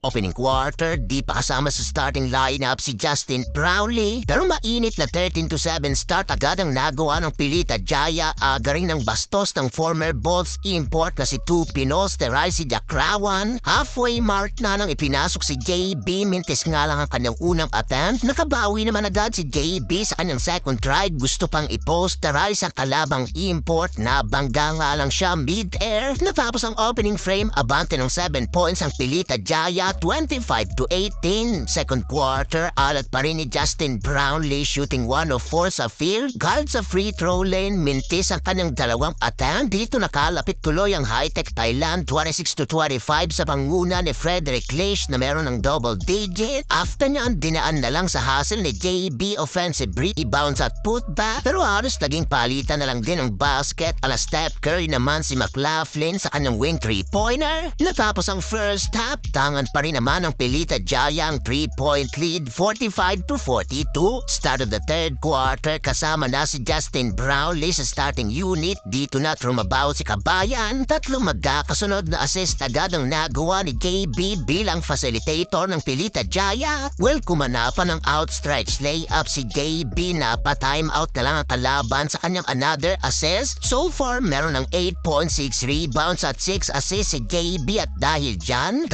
opening quarter, di pa kasama sa starting lineup si Justin Brownlee. Pero mainit na 13-7 start agad ang nagawa ng Pilita Jaya, agaring ng bastos ng former Bulls import na si Tupinos Teray si Jakrawan. Halfway mark na nang ipinasok si JB, mintis nga lang ang kanyang unang attempt. Nakabawi naman agad si JB sa kanyang second try, gusto pang i-post Teray sa kalabang import na bangga nga lang siya mid-air. Natapos ang opening frame, abante ng 7 points ang Pilita Jaya, 25-18. Second quarter, alat pa rin ni Justin Brownlee, shooting 1 of 4 sa field. Guard sa free throw lane, mintis ang kanyang dalawang attempt. Dito nakalapit tuloy ang High-Tech Thailand, 26-25 sa panguna ni Frederick Leish na meron ng double digit. After niya, dinaan na lang sa hustle ni JB, offensive rebounds at putback. Pero halos naging palitan na lang din ang basket. Ala Steph Curry naman si McLaughlin sa kanyang wing 3-pointer. Natapos ang first half, tangan pa rin naman ang Pilita Jaya ang 3-point lead, 45-42. Start of the third quarter, kasama na si Justin Brownlee sa starting unit. Dito na trumabaw si Kabayan. Tatlong magkakasunod na assist agad ang nagawa ni JB bilang facilitator ng Pilita Jaya. Well, kumanapan ng outstretched layup si JB na pa-timeout na lang ang kalaban sa kanyang another assist. So far, meron ng 8.6 rebounds at 6 assists si JB at dahil dyan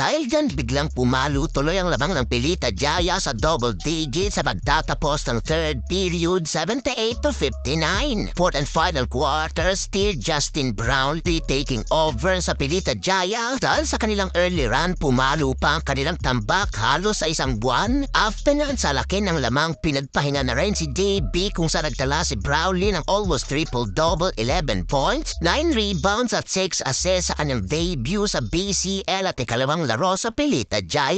biglang pumalo tuloy ang lamang ng Pilita Jaya sa double digits sa pagtatapos ng third period, 78-59. Fourth and final quarter, still Justin Brownlee taking over sa Pilita Jaya. Dahil sa kanilang early run, pumalo pa ang kanilang tambak halos sa isang buwan. After nyan, sa laki ng lamang, pinagpahinga na rin si JB kung saan nagtala si Brownlee ng almost triple-double, 11 points, 9 rebounds at 6 assists sa kanyang debut sa BCL at ikalawang laro sa Pilita Jaya.